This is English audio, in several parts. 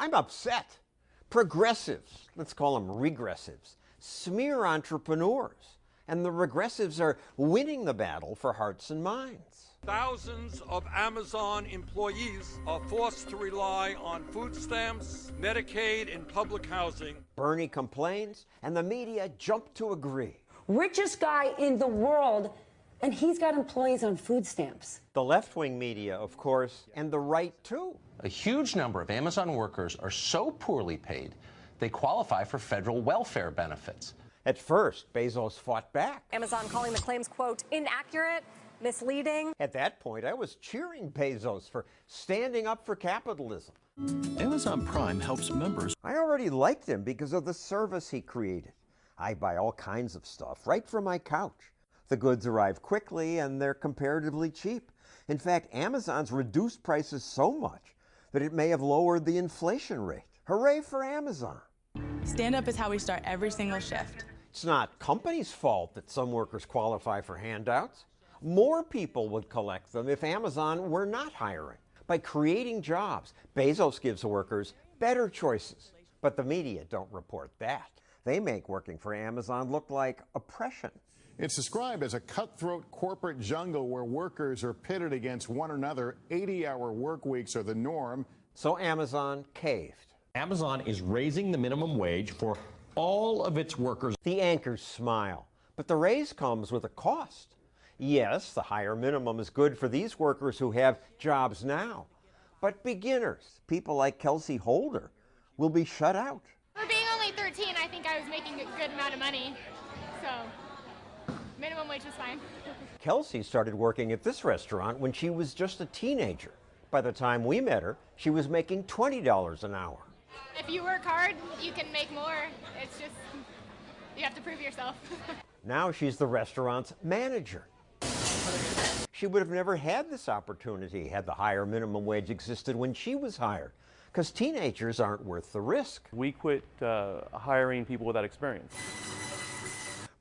I'm upset. Progressives, let's call them regressives, smear entrepreneurs, and the regressives are winning the battle for hearts and minds. Thousands of Amazon employees are forced to rely on food stamps, Medicaid, and public housing. Bernie complains, and the media jump to agree. Richest guy in the world, and he's got employees on food stamps. The left-wing media, of course, and the right, too. A huge number of Amazon workers are so poorly paid, they qualify for federal welfare benefits. At first, Bezos fought back. Amazon calling the claims, quote, inaccurate, misleading. At that point, I was cheering Bezos for standing up for capitalism. Amazon Prime helps members. I already liked him because of the service he created. I buy all kinds of stuff right from my couch. The goods arrive quickly and they're comparatively cheap. In fact, Amazon's reduced prices so much that it may have lowered the inflation rate. Hooray for Amazon. Stand up is how we start every single shift. It's not companies' fault that some workers qualify for handouts. More people would collect them if Amazon were not hiring. By creating jobs, Bezos gives workers better choices. But the media don't report that. They make working for Amazon look like oppression. It's described as a cutthroat corporate jungle where workers are pitted against one another. 80-hour work weeks are the norm. So Amazon caved. Amazon is raising the minimum wage for all of its workers. The anchors smile, but the raise comes with a cost. Yes, the higher minimum is good for these workers who have jobs now. But beginners, people like Kelsey Holder, will be shut out. For being only 13, I think I was making a good amount of money. So, minimum wage was fine. Kelsey started working at this restaurant when she was just a teenager. By the time we met her, she was making $20 an hour. If you work hard, you can make more. It's just, you have to prove yourself. Now she's the restaurant's manager. She would have never had this opportunity had the higher minimum wage existed when she was hired, because teenagers aren't worth the risk. We quit hiring people without experience.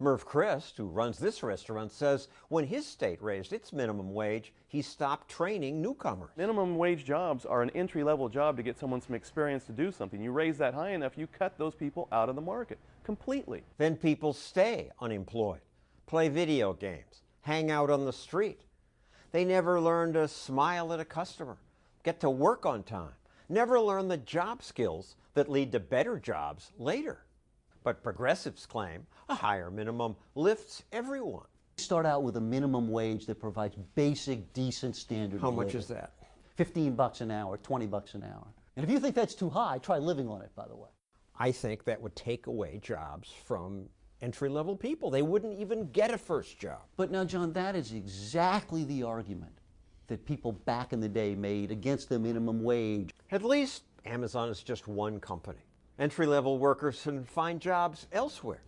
Merv Christ, who runs this restaurant, says when his state raised its minimum wage, he stopped training newcomers. Minimum wage jobs are an entry-level job to get someone some experience to do something. You raise that high enough, you cut those people out of the market completely. Then people stay unemployed, play video games, hang out on the street. They never learn to smile at a customer, get to work on time, never learn the job skills that lead to better jobs later. But progressives claim a higher minimum lifts everyone. Start out with a minimum wage that provides basic, decent standard. How much is that? $15 an hour, $20 an hour. And if you think that's too high, try living on it, by the way. I think that would take away jobs from entry-level people. They wouldn't even get a first job. But now, John, that is exactly the argument that people back in the day made against the minimum wage. At least Amazon is just one company. Entry-level workers can find jobs elsewhere.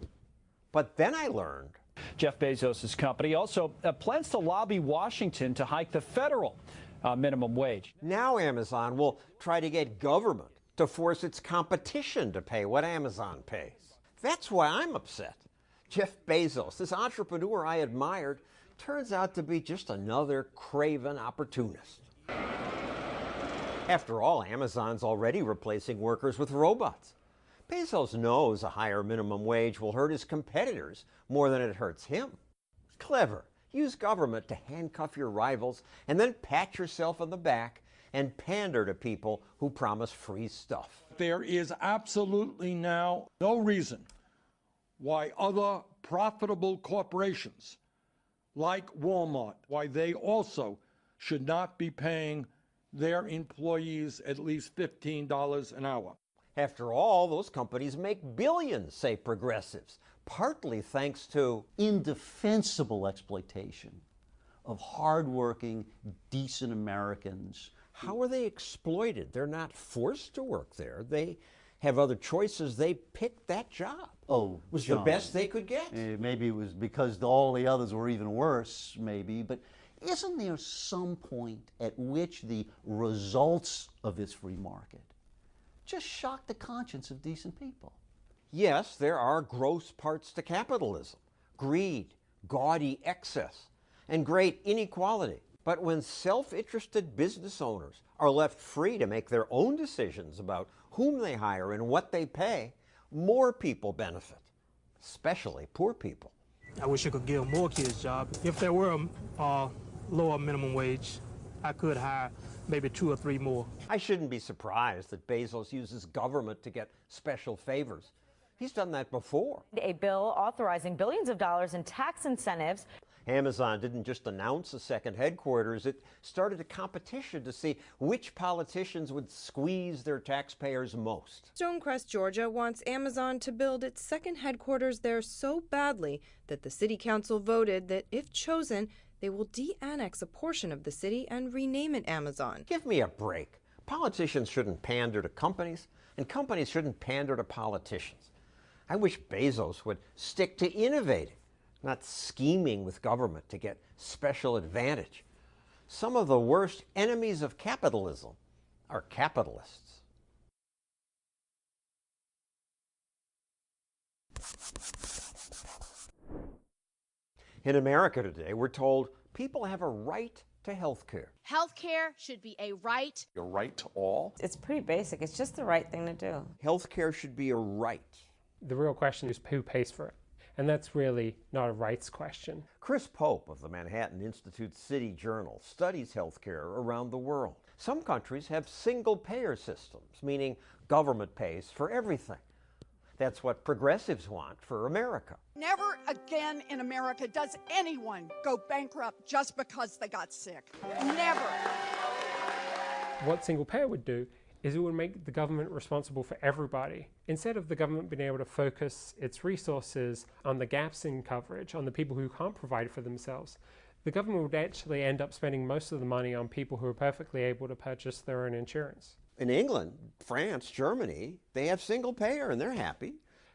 But then I learned. Jeff Bezos' company also plans to lobby Washington to hike the federal minimum wage. Now Amazon will try to get government to force its competition to pay what Amazon pays. That's why I'm upset. Jeff Bezos, this entrepreneur I admired, turns out to be just another craven opportunist. After all, Amazon's already replacing workers with robots. Bezos knows a higher minimum wage will hurt his competitors more than it hurts him. Clever. Use government to handcuff your rivals and then pat yourself on the back and pander to people who promise free stuff. There is absolutely now no reason why other profitable corporations like Walmart, why they also should not be paying their employees at least $15 an hour. After all, those companies make billions, say progressives, partly thanks to indefensible exploitation of hardworking, decent Americans. How are they exploited? They're not forced to work there. They have other choices. They picked that job. Oh, it was John, the best they could get. Maybe it was because all the others were even worse, maybe. But isn't there some point at which the results of this free market just shock the conscience of decent people? Yes, there are gross parts to capitalism. Greed, gaudy excess, and great inequality. But when self-interested business owners are left free to make their own decisions about whom they hire and what they pay, more people benefit, especially poor people. I wish I could give more kids jobs. If there were a lower minimum wage, I could hire maybe 2 or 3 more. I shouldn't be surprised that Bezos uses government to get special favors. He's done that before. A bill authorizing billions of dollars in tax incentives. Amazon didn't just announce a second headquarters, it started a competition to see which politicians would squeeze their taxpayers most. Stonecrest, Georgia wants Amazon to build its second headquarters there so badly that the city council voted that if chosen, they will de-annex a portion of the city and rename it Amazon. Give me a break. Politicians shouldn't pander to companies, and companies shouldn't pander to politicians. I wish Bezos would stick to innovating, not scheming with government to get special advantage. Some of the worst enemies of capitalism are capitalists. In America today, we're told people have a right to health care. Health care should be a right. A right to all? It's pretty basic. It's just the right thing to do. Health care should be a right. The real question is who pays for it? And that's really not a rights question. Chris Pope of the Manhattan Institute City Journal studies health care around the world. Some countries have single-payer systems, meaning government pays for everything. That's what progressives want for America. Never again in America does anyone go bankrupt just because they got sick. Never. What single payer would do is it would make the government responsible for everybody. Instead of the government being able to focus its resources on the gaps in coverage, on the people who can't provide for themselves, the government would actually end up spending most of the money on people who are perfectly able to purchase their own insurance. In England, France, Germany, they have single payer and they're happy.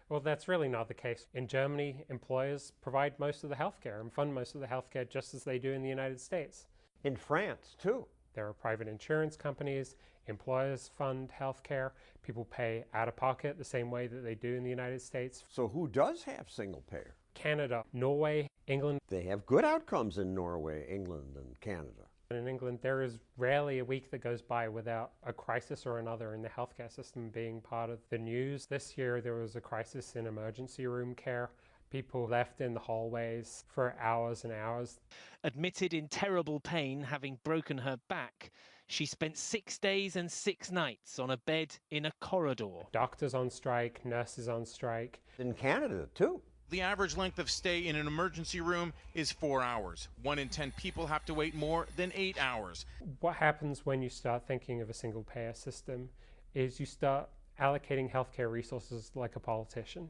Well, that's really not the case. In Germany, employers provide most of the healthcare and fund most of the healthcare just as they do in the United States. In France, too. There are private insurance companies, employers fund healthcare, people pay out of pocket the same way that they do in the United States. So who does have single payer? Canada, Norway, England. They have good outcomes in Norway, England, and Canada. In England, there is rarely a week that goes by without a crisis or another in the healthcare system being part of the news. This year, there was a crisis in emergency room care. People left in the hallways for hours and hours. Admitted in terrible pain, having broken her back, she spent 6 days and 6 nights on a bed in a corridor. Doctors on strike, nurses on strike. In Canada, too. The average length of stay in an emergency room is 4 hours. 1 in 10 people have to wait more than 8 hours. What happens when you start thinking of a single payer system is you start allocating healthcare resources like a politician.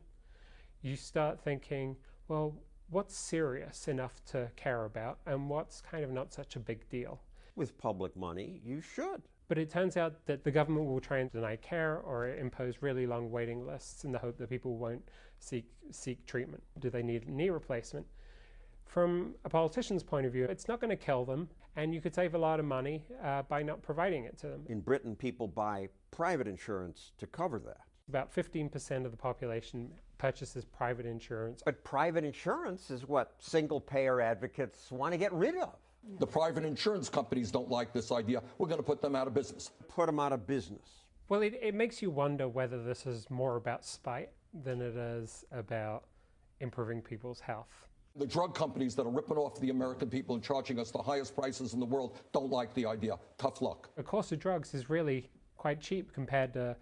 You start thinking, well, what's serious enough to care about and what's kind of not such a big deal? With public money, you should. But it turns out that the government will try and deny care or impose really long waiting lists in the hope that people won't seek treatment. Do they need a knee replacement? From a politician's point of view, it's not going to kill them, and you could save a lot of money by not providing it to them. In Britain, people buy private insurance to cover that. About 15% of the population purchases private insurance. But private insurance is what single-payer advocates want to get rid of. The private insurance companies don't like this idea. We're going to put them out of business. Put them out of business. Well, it makes you wonder whether this is more about spite than it is about improving people's health. The drug companies that are ripping off the American people and charging us the highest prices in the world don't like the idea. Tough luck. A course of drugs is really quite cheap compared to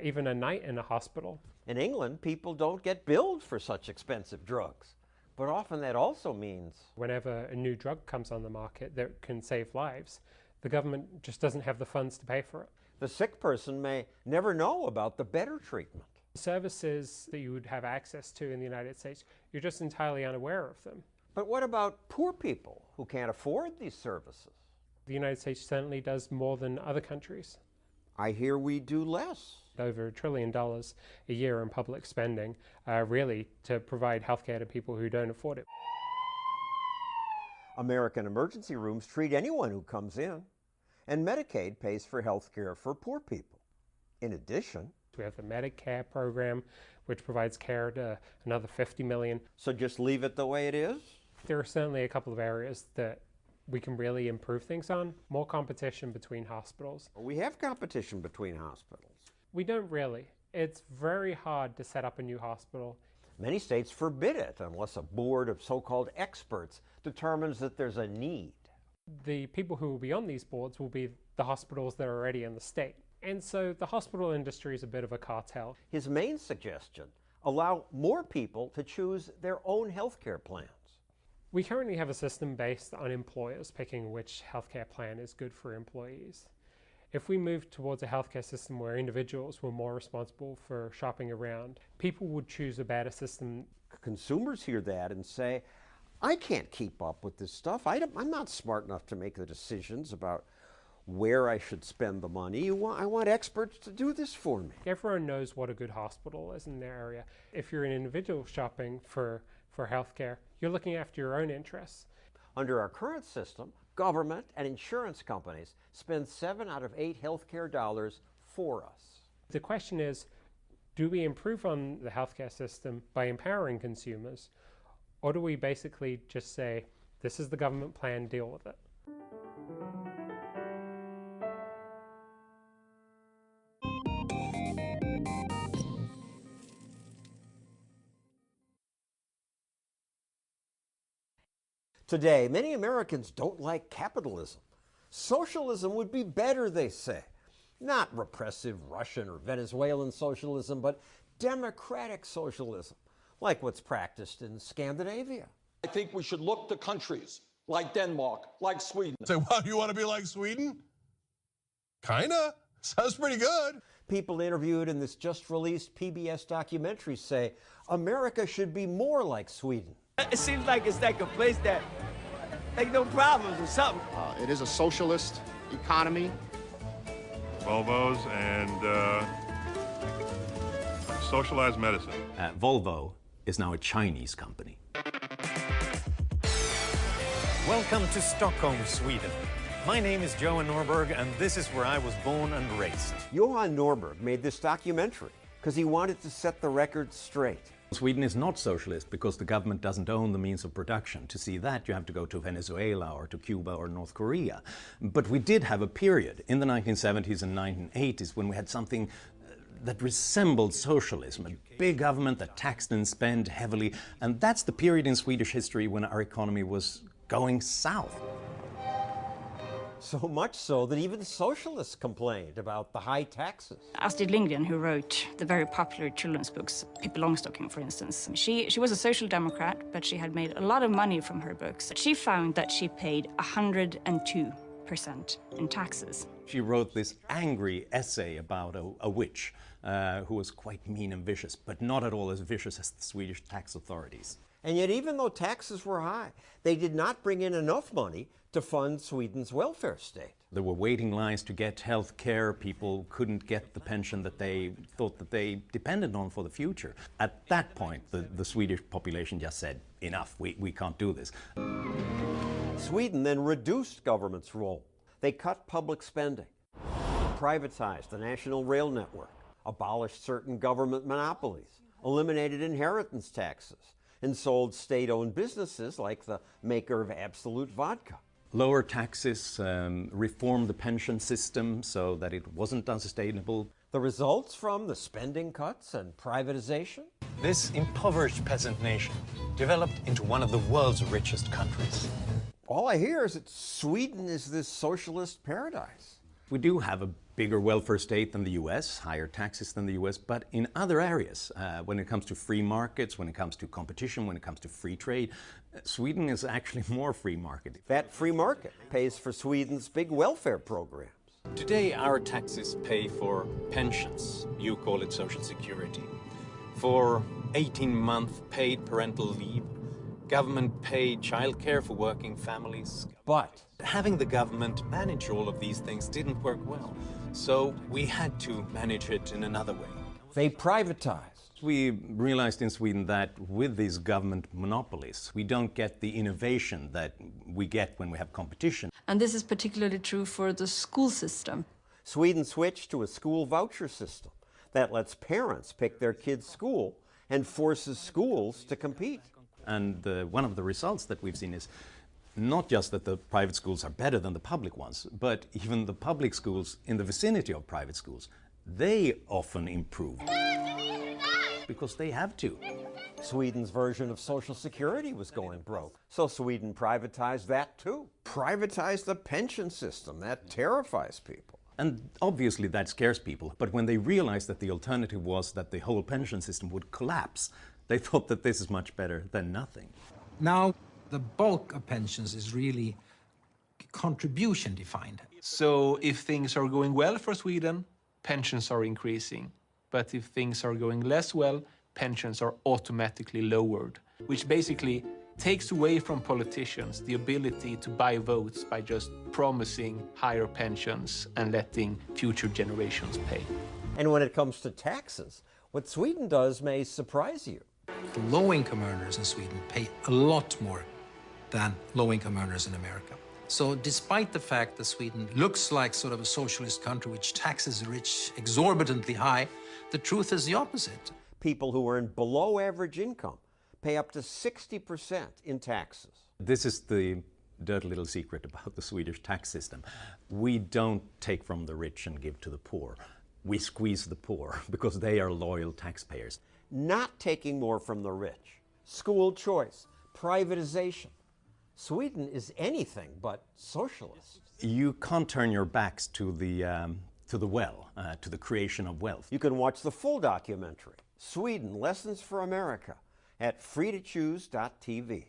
even a night in a hospital. In England, people don't get billed for such expensive drugs. But often that also means whenever a new drug comes on the market that can save lives, the government just doesn't have the funds to pay for it. The sick person may never know about the better treatment. Services that you would have access to in the United States, you're just entirely unaware of them. But what about poor people who can't afford these services? The United States certainly does more than other countries. I hear we do less. Over $1 trillion a year in public spending, really, to provide healthcare to people who don't afford it. American emergency rooms treat anyone who comes in, and Medicaid pays for health care for poor people. In addition, we have the Medicare program, which provides care to another 50 million. So just leave it the way it is? There are certainly a couple of areas that we can really improve things on. More competition between hospitals. We have competition between hospitals. We don't really. It's very hard to set up a new hospital. Many states forbid it unless a board of so-called experts determines that there's a need. The people who will be on these boards will be the hospitals that are already in the state. And so the hospital industry is a bit of a cartel. His main suggestion, allow more people to choose their own healthcare plans. We currently have a system based on employers picking which healthcare plan is good for employees. If we moved towards a healthcare system where individuals were more responsible for shopping around, people would choose a better system. Consumers hear that and say, I can't keep up with this stuff. I'm not smart enough to make the decisions about where I should spend the money. I want experts to do this for me. Everyone knows what a good hospital is in their area. If you're an individual shopping for healthcare, you're looking after your own interests. Under our current system, government and insurance companies spend 7 out of 8 healthcare dollars for us. The question is, do we improve on the healthcare system by empowering consumers, or do we basically just say, this is the government plan, deal with it? Today, many Americans don't like capitalism. Socialism would be better, they say. Not repressive Russian or Venezuelan socialism, but democratic socialism, like what's practiced in Scandinavia. I think we should look to countries like Denmark, like Sweden. Say, wow, you want to be like Sweden? Kinda. Sounds pretty good. People interviewed in this just-released PBS documentary say America should be more like Sweden. It seems like it's like a place that, like, no problems or something. It is a socialist economy. Volvos and socialized medicine. Volvo is now a Chinese company. Welcome to Stockholm, Sweden. My name is Johan Norberg, and this is where I was born and raised. Johan Norberg made this documentary because he wanted to set the record straight. Sweden is not socialist because the government doesn't own the means of production. To see that, you have to go to Venezuela or to Cuba or North Korea. But we did have a period in the 1970s and 1980s when we had something that resembled socialism, a big government that taxed and spent heavily. And that's the period in Swedish history when our economy was going south. So much so that even socialists complained about the high taxes. Astrid Lindgren, who wrote the very popular children's books, Pippi Longstocking, for instance, she was a social democrat, but she had made a lot of money from her books. She found that she paid 102% in taxes. She wrote this angry essay about a witch who was quite mean and vicious, but not at all as vicious as the Swedish tax authorities. And yet, even though taxes were high, they did not bring in enough money to fund Sweden's welfare state. There were waiting lines to get health care. People couldn't get the pension that they thought that they depended on for the future. At that point, the Swedish population just said, enough, we can't do this. Sweden then reduced government's role. They cut public spending, privatized the national rail network, abolished certain government monopolies, eliminated inheritance taxes, and sold state-owned businesses like the maker of Absolute Vodka. Lower taxes, reform the pension system so that it wasn't unsustainable. The results from the spending cuts and privatization? This impoverished peasant nation developed into one of the world's richest countries. All I hear is that Sweden is this socialist paradise. We do have a bigger welfare state than the US, higher taxes than the US, but in other areas, when it comes to free markets, when it comes to competition, when it comes to free trade, Sweden is actually more free market. That free market pays for Sweden's big welfare programs. Today, our taxes pay for pensions. You call it social security. For 18-month paid parental leave, government paid childcare for working families. But having the government manage all of these things didn't work well. So we had to manage it in another way. They privatized. We realized in Sweden that with these government monopolies, we don't get the innovation that we get when we have competition. And this is particularly true for the school system. Sweden switched to a school voucher system that lets parents pick their kids' school and forces schools to compete. And one of the results that we've seen is Not just that the private schools are better than the public ones, but even the public schools in the vicinity of private schools, they often improve because they have to. Sweden's version of Social Security was going broke, so Sweden privatized that too. Privatized the pension system. That terrifies people. And obviously that scares people, but when they realized that the alternative was that the whole pension system would collapse, they thought that this is much better than nothing. Now, the bulk of pensions is really contribution defined. So if things are going well for Sweden, pensions are increasing. But if things are going less well, pensions are automatically lowered, which basically takes away from politicians the ability to buy votes by just promising higher pensions and letting future generations pay. And when it comes to taxes, what Sweden does may surprise you. The low-income earners in Sweden pay a lot more than low-income earners in America. So despite the fact that Sweden looks like sort of a socialist country which taxes the rich exorbitantly high, the truth is the opposite. People who earn below average income pay up to 60% in taxes. This is the dirty little secret about the Swedish tax system. We don't take from the rich and give to the poor. We squeeze the poor because they are loyal taxpayers. Not taking more from the rich, school choice, privatization. Sweden is anything but socialist. You can't turn your backs to the well, to the creation of wealth. You can watch the full documentary, Sweden, Lessons for America, at freetochoose.tv.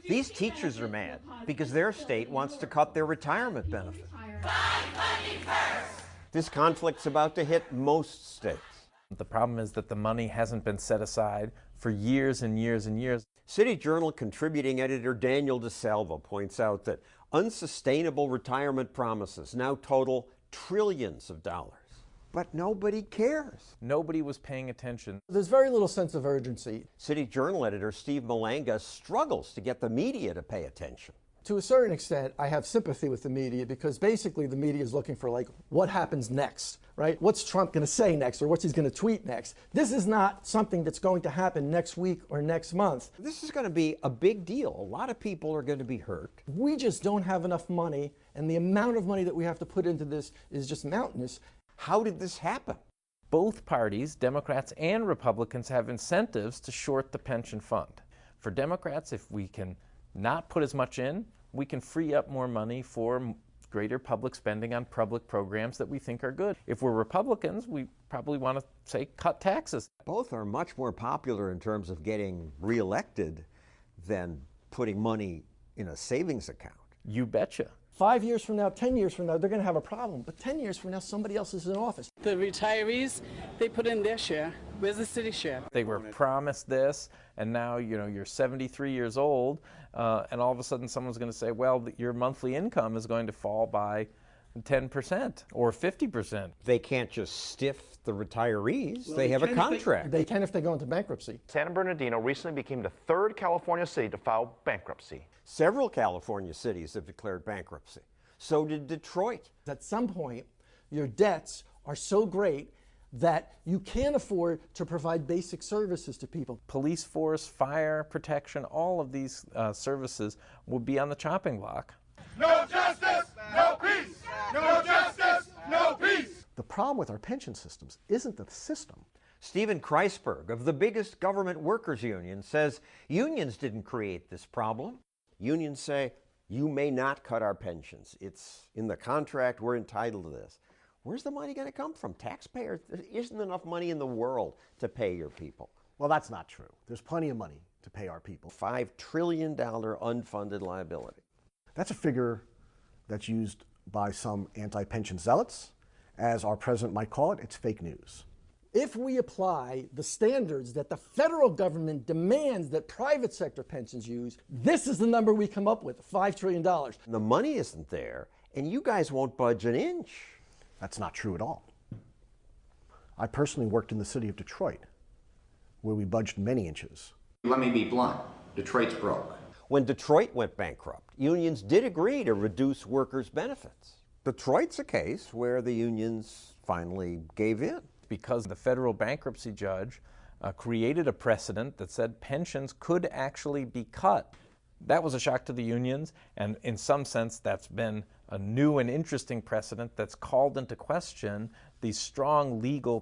These teachers are mad because their state wants to cut their retirement benefit. This conflict's about to hit most states. The problem is that the money hasn't been set aside for years and years and years. City Journal contributing editor Daniel DeSalvo points out that unsustainable retirement promises now total trillions of dollars. But nobody cares. Nobody was paying attention. There's very little sense of urgency. City Journal editor Steve Malanga struggles to get the media to pay attention. To a certain extent, I have sympathy with the media because basically the media is looking for, like, what happens next, right? What's Trump going to say next, or what's he's going to tweet next? This is not something that's going to happen next week or next month. This is going to be a big deal. A lot of people are going to be hurt. We just don't have enough money, and the amount of money that we have to put into this is just mountainous. How did this happen? Both parties, Democrats and Republicans, have incentives to short the pension fund. For Democrats, if we can not put as much in, we can free up more money for greater public spending on public programs that we think are good. If we're Republicans, we probably want to, say, cut taxes. Both are much more popular in terms of getting reelected than putting money in a savings account. You betcha. 5 years from now, 10 years from now, they're going to have a problem. But 10 years from now, somebody else is in office. The retirees, they put in their share. Where's the city share? They were promised this, and now you're 73 years old, and all of a sudden someone's going to say, well, your monthly income is going to fall by 10% or 50%. They can't just stiff the retirees. Well, they have a contract. They can if they go into bankruptcy. San Bernardino recently became the third California city to file bankruptcy. Several California cities have declared bankruptcy. So did Detroit. At some point, your debts are so great that you can't afford to provide basic services to people. Police force, fire protection, all of these services will be on the chopping block. No justice, no peace! No justice, no peace! The problem with our pension systems isn't the system. Stephen Kreisberg of the biggest government workers union says unions didn't create this problem. Unions say, you may not cut our pensions. It's in the contract, we're entitled to this. Where's the money going to come from? Taxpayers? There isn't enough money in the world to pay your people. Well, that's not true. There's plenty of money to pay our people. $5 trillion unfunded liability. That's a figure that's used by some anti-pension zealots. As our president might call it, it's fake news. If we apply the standards that the federal government demands that private sector pensions use, this is the number we come up with, $5 trillion. The money isn't there, and you guys won't budge an inch. That's not true at all. I personally worked in the city of Detroit, where we budged many inches. Let me be blunt. Detroit's broke. When Detroit went bankrupt, unions did agree to reduce workers' benefits. Detroit's a case where the unions finally gave in. Because the federal bankruptcy judge created a precedent that said pensions could actually be cut. That was a shock to the unions, and in some sense that's been a new and interesting precedent that's called into question these strong legal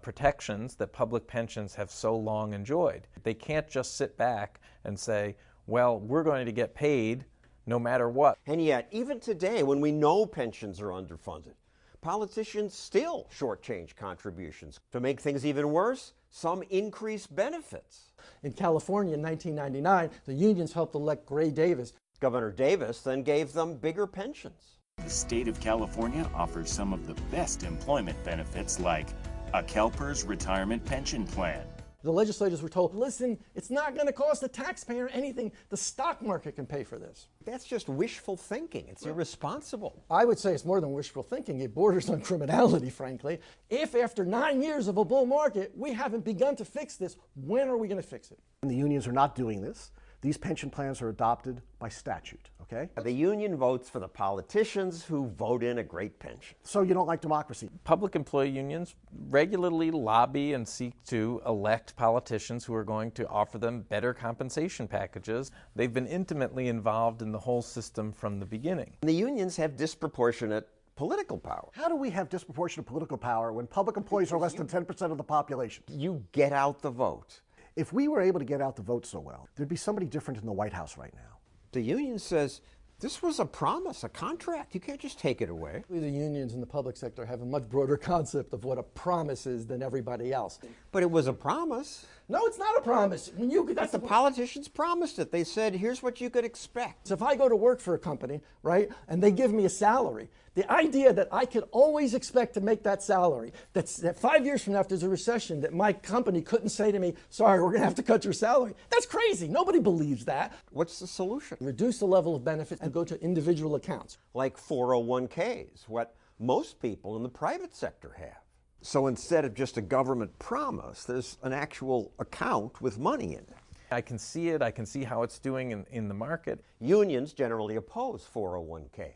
protections that public pensions have so long enjoyed. They can't just sit back and say, well, we're going to get paid no matter what. And yet, even today, when we know pensions are underfunded, politicians still shortchange contributions. To make things even worse, some increase benefits. In California in 1999, the unions helped elect Gray Davis. Governor Davis then gave them bigger pensions. The state of California offers some of the best employment benefits, like a CalPERS retirement pension plan. The legislators were told, listen, it's not going to cost the taxpayer anything. The stock market can pay for this. That's just wishful thinking. It's irresponsible. I would say it's more than wishful thinking. It borders on criminality, frankly. If after 9 years of a bull market, we haven't begun to fix this, when are we going to fix it? And the unions are not doing this. These pension plans are adopted by statute, okay? The union votes for the politicians who vote in a great pension. So you don't like democracy? Public employee unions regularly lobby and seek to elect politicians who are going to offer them better compensation packages. They've been intimately involved in the whole system from the beginning. The unions have disproportionate political power. How do we have disproportionate political power when public employees are less than 10% of the population? You get out the vote. If we were able to get out the vote so well, there'd be somebody different in the White House right now. The union says, this was a promise, a contract. You can't just take it away. The unions in the public sector have a much broader concept of what a promise is than everybody else. But it was a promise. No, it's not a promise. But the politicians promised it. They said, here's what you could expect. So if I go to work for a company, right, and they give me a salary, the idea that I could always expect to make that salary, that 5 years from now, if there's a recession, that my company couldn't say to me, sorry, we're going to have to cut your salary. That's crazy. Nobody believes that. What's the solution? Reduce the level of benefits and go to individual accounts. Like 401ks, what most people in the private sector have. So instead of just a government promise, there's an actual account with money in it. I can see it. I can see how it's doing in the market. Unions generally oppose 401ks.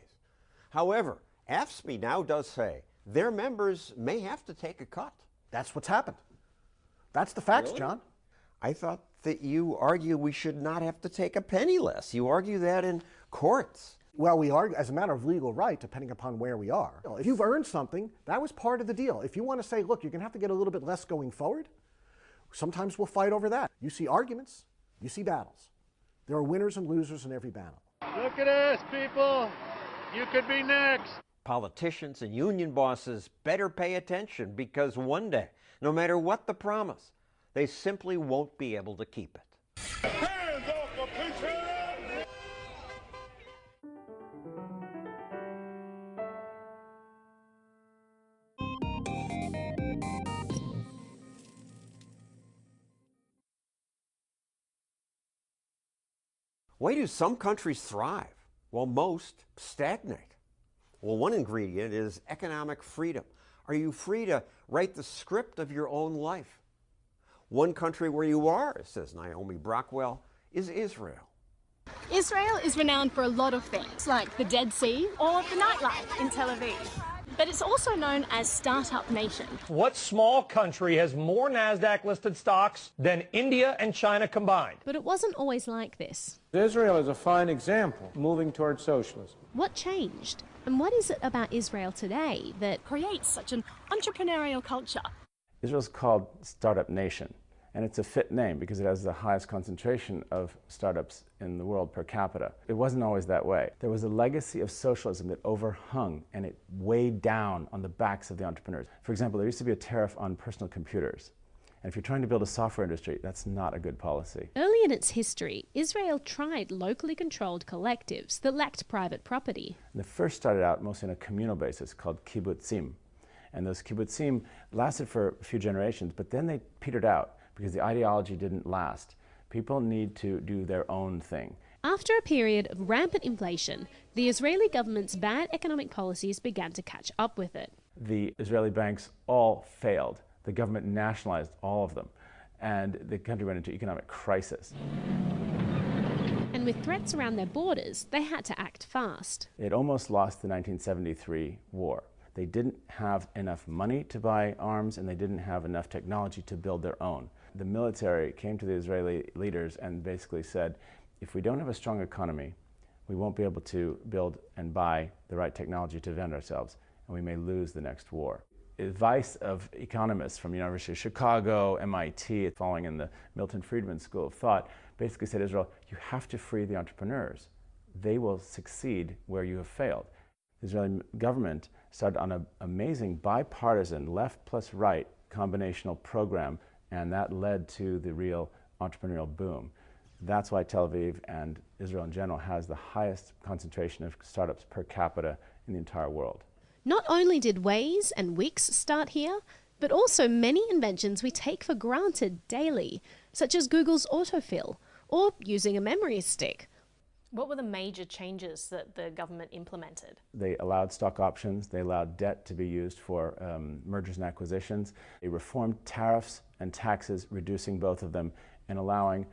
However, AFSCME now does say their members may have to take a cut. That's what's happened. That's the facts, Really? John. I thought that you argue we should not have to take a penny less. You argue that in courts. Well, we argue as a matter of legal right, depending upon where we are. If you've earned something, that was part of the deal. If you want to say, look, you're going to have to get a little bit less going forward, sometimes we'll fight over that. You see arguments, you see battles. There are winners and losers in every battle. Look at us, people. You could be next. Politicians and union bosses better pay attention because one day, no matter what the promise, they simply won't be able to keep it. Hands off the pension! Why do some countries thrive while most stagnate? Well, one ingredient is economic freedom. Are you free to write the script of your own life? One country where you are, says Naomi Brockwell, is Israel. Israel is renowned for a lot of things, like the Dead Sea or the nightlife in Tel Aviv. But it's also known as Startup Nation. What small country has more NASDAQ-listed stocks than India and China combined? But it wasn't always like this. Israel is a fine example, moving towards socialism. What changed? And what is it about Israel today that creates such an entrepreneurial culture? Israel's called Startup Nation, and it's a fit name because it has the highest concentration of startups in the world per capita. It wasn't always that way. There was a legacy of socialism that overhung and it weighed down on the backs of the entrepreneurs. For example, there used to be a tariff on personal computers. And if you're trying to build a software industry, that's not a good policy. Early in its history, Israel tried locally controlled collectives that lacked private property. And they first started out mostly on a communal basis called kibbutzim. And those kibbutzim lasted for a few generations, but then they petered out because the ideology didn't last. People need to do their own thing. After a period of rampant inflation, the Israeli government's bad economic policies began to catch up with it. The Israeli banks all failed. The government nationalized all of them, and the country went into economic crisis. And with threats around their borders, they had to act fast. It almost lost the 1973 war. They didn't have enough money to buy arms, and they didn't have enough technology to build their own. The military came to the Israeli leaders and basically said, if we don't have a strong economy, we won't be able to build and buy the right technology to defend ourselves, and we may lose the next war. Advice of economists from the University of Chicago, MIT, following in the Milton Friedman School of Thought, basically said, Israel, you have to free the entrepreneurs. They will succeed where you have failed. The Israeli government started on an amazing bipartisan left plus right combinational program, and that led to the real entrepreneurial boom. That's why Tel Aviv and Israel in general has the highest concentration of startups per capita in the entire world. Not only did Waze and Wix start here, but also many inventions we take for granted daily, such as Google's autofill or using a memory stick. What were the major changes that the government implemented? They allowed stock options, they allowed debt to be used for mergers and acquisitions. They reformed tariffs and taxes, reducing both of them, and allowing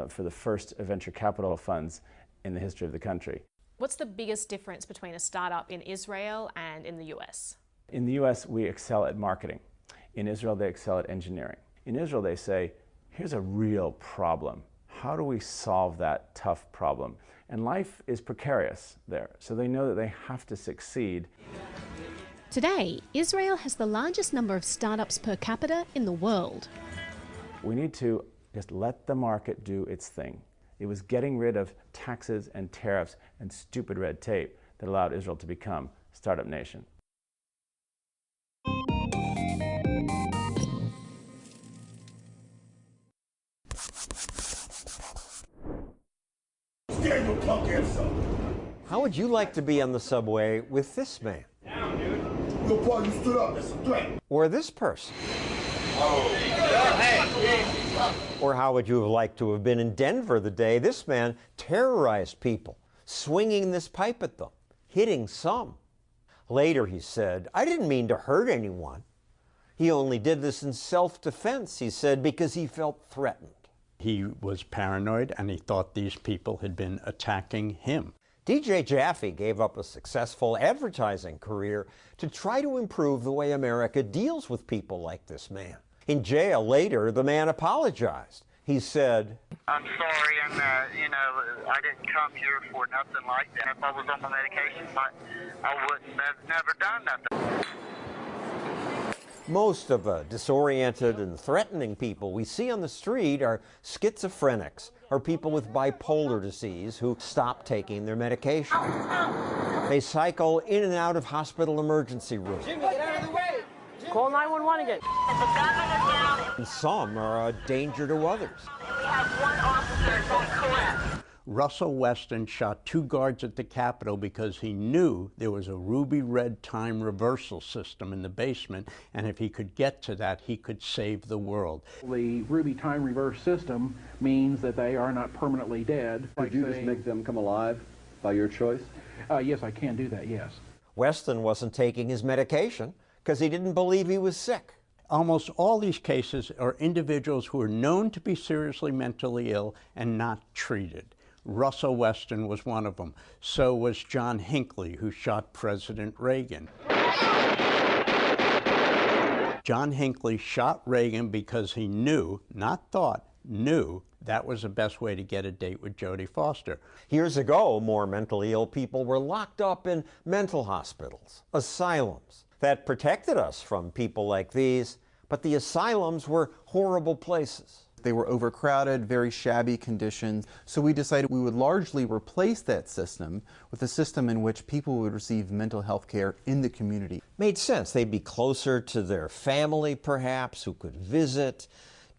for the first venture capital funds in the history of the country. What's the biggest difference between a startup in Israel and in the US? In the US, we excel at marketing. In Israel, they excel at engineering. In Israel, they say, here's a real problem. How do we solve that tough problem? And life is precarious there, so they know that they have to succeed. Today, Israel has the largest number of startups per capita in the world. We need to just let the market do its thing. It was getting rid of taxes and tariffs and stupid red tape that allowed Israel to become a startup nation. How would you like to be on the subway with this man? Down, dude. Your party stood up. That's a threat. Or this person? Or how would you have liked to have been in Denver the day this man terrorized people, swinging this pipe at them, hitting some? Later he said, I didn't mean to hurt anyone. He only did this in self-defense, he said, because he felt threatened. He was paranoid and he thought these people had been attacking him. DJ Jaffe gave up a successful advertising career to try to improve the way America deals with people like this man. In jail later, the man apologized. He said, I'm sorry, and I didn't come here for nothing like that. If I was on my medication, I wouldn't have never done nothing. Most of the disoriented and threatening people we see on the street are schizophrenics or people with bipolar disease who stop taking their medication. They cycle in and out of hospital emergency rooms. Jimmy, get out of the way! Call 911 again. And some are a danger to others. We have one officer going collapse. Russell Weston shot 2 guards at the Capitol because he knew there was a ruby red time reversal system in the basement, and if he could get to that, he could save the world. The ruby time reverse system means that they are not permanently dead. Could you just make them come alive by your choice? Yes, I can do that, yes. Weston wasn't taking his medication because he didn't believe he was sick. Almost all these cases are individuals who are known to be seriously mentally ill and not treated. Russell Weston was one of them. So was John Hinckley, who shot President Reagan. John Hinckley shot Reagan because he knew, not thought, knew that was the best way to get a date with Jodie Foster. Years ago, more mentally ill people were locked up in mental hospitals, asylums. That protected us from people like these, but the asylums were horrible places. They were overcrowded, very shabby conditions. So we decided we would largely replace that system with a system in which people would receive mental health care in the community. Made sense. They'd be closer to their family, perhaps, who could visit,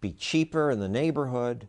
be cheaper in the neighborhood.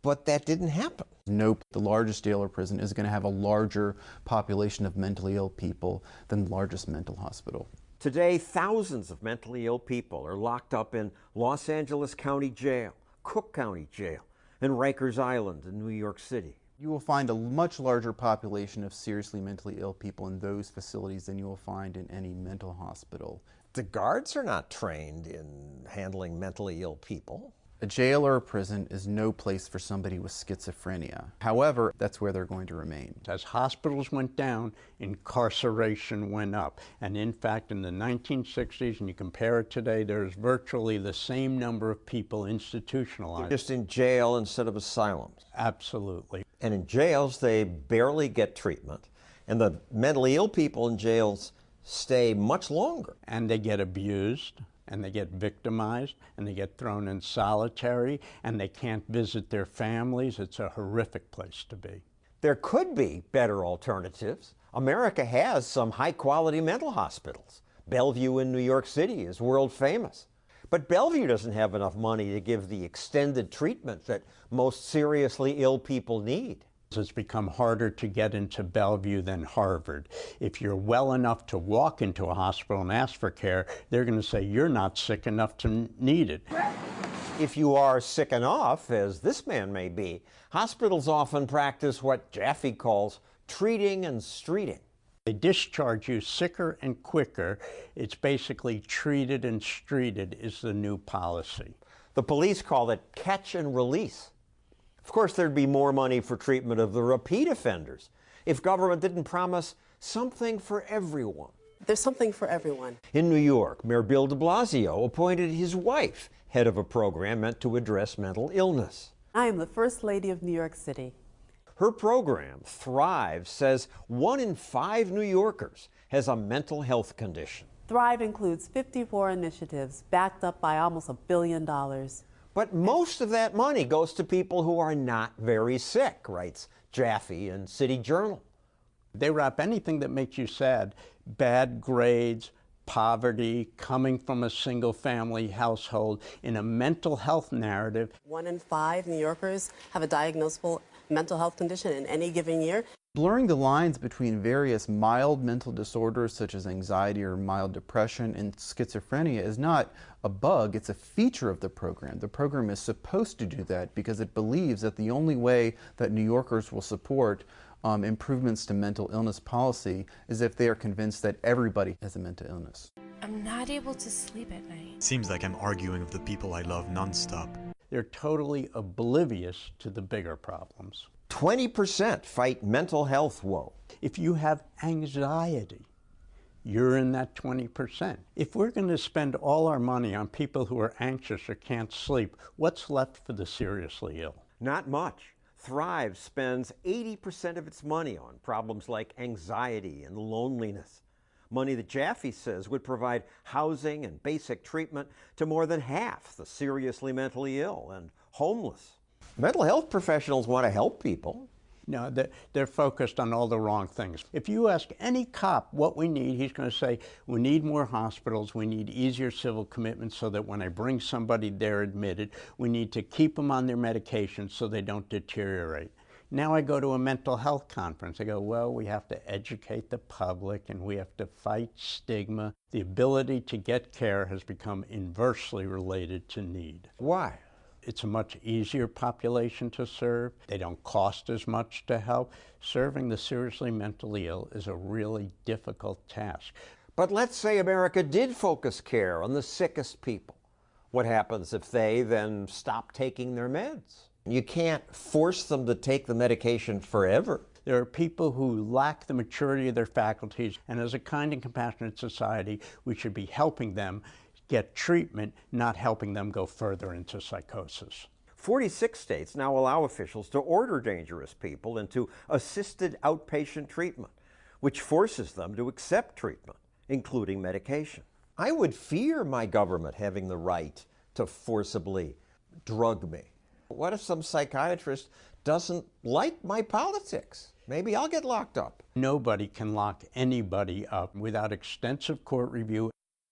But that didn't happen. Nope, the largest jail or prison is going to have a larger population of mentally ill people than the largest mental hospital. Today, thousands of mentally ill people are locked up in Los Angeles County Jail, Cook County Jail, and Rikers Island in New York City. You will find a much larger population of seriously mentally ill people in those facilities than you will find in any mental hospital. The guards are not trained in handling mentally ill people. A jail or a prison is no place for somebody with schizophrenia. However, that's where they're going to remain. As hospitals went down, incarceration went up. And in fact, in the 1960s, and you compare it today, there's virtually the same number of people institutionalized. Just in jail instead of asylums. Absolutely. And in jails, they barely get treatment. And the mentally ill people in jails stay much longer. And they get abused, and they get victimized, and they get thrown in solitary, and they can't visit their families. It's a horrific place to be. There could be better alternatives. America has some high-quality mental hospitals. Bellevue in New York City is world famous. But Bellevue doesn't have enough money to give the extended treatment that most seriously ill people need. It's become harder to get into Bellevue than Harvard. If you're well enough to walk into a hospital and ask for care, they're going to say you're not sick enough to need it. If you are sick enough, as this man may be, hospitals often practice what Jaffe calls treating and streeting. They discharge you sicker and quicker. It's basically treated and streeted is the new policy. The police call it catch and release. Of course, there'd be more money for treatment of the repeat offenders if government didn't promise something for everyone. There's something for everyone. In New York, Mayor Bill de Blasio appointed his wife head of a program meant to address mental illness. I am the First Lady of New York City. Her program, Thrive, says 1 in 5 New Yorkers has a mental health condition. Thrive includes 54 initiatives backed up by almost $1 billion. But most of that money goes to people who are not very sick, writes Jaffe in City Journal. They wrap anything that makes you sad, bad grades, poverty, coming from a single-family household, in a mental health narrative. 1 in 5 New Yorkers have a diagnosable mental health condition in any given year. Blurring the lines between various mild mental disorders such as anxiety or mild depression and schizophrenia is not a bug, it's a feature of the program. The program is supposed to do that because it believes that the only way that New Yorkers will support improvements to mental illness policy is if they are convinced that everybody has a mental illness. I'm not able to sleep at night. Seems like I'm arguing with the people I love nonstop. They're totally oblivious to the bigger problems. 20% fight mental health woe. If you have anxiety, you're in that 20%. If we're going to spend all our money on people who are anxious or can't sleep, what's left for the seriously ill? Not much. Thrive spends 80% of its money on problems like anxiety and loneliness. Money that Jaffe says would provide housing and basic treatment to more than half the seriously mentally ill and homeless. Mental health professionals want to help people. No, they're focused on all the wrong things. If you ask any cop what we need, he's going to say, we need more hospitals, we need easier civil commitments so that when I bring somebody, they're admitted. We need to keep them on their medications so they don't deteriorate. Now I go to a mental health conference. I go, well, we have to educate the public and we have to fight stigma. The ability to get care has become inversely related to need. Why? It's a much easier population to serve. They don't cost as much to help. Serving the seriously mentally ill is a really difficult task. But let's say America did focus care on the sickest people. What happens if they then stop taking their meds? You can't force them to take the medication forever. There are people who lack the maturity of their faculties, and as a kind and compassionate society, we should be helping them get treatment, not helping them go further into psychosis. 46 states now allow officials to order dangerous people into assisted outpatient treatment, which forces them to accept treatment, including medication. I would fear my government having the right to forcibly drug me. What if some psychiatrist doesn't like my politics? Maybe I'll get locked up. Nobody can lock anybody up without extensive court review.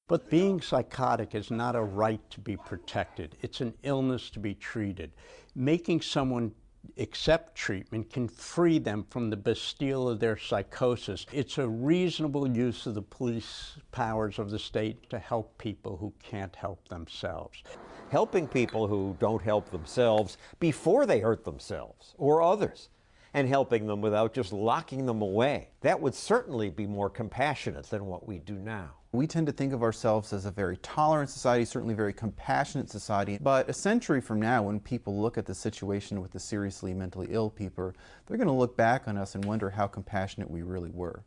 But being psychotic is not a right to be protected. It's an illness to be treated. Making someone accept treatment can free them from the bastille of their psychosis. It's a reasonable use of the police powers of the state to help people who can't help themselves. Helping people who don't help themselves before they hurt themselves or others, and helping them without just locking them away. That would certainly be more compassionate than what we do now. We tend to think of ourselves as a very tolerant society, certainly very compassionate society, but a century from now, when people look at the situation with the seriously mentally ill people, they're going to look back on us and wonder how compassionate we really were.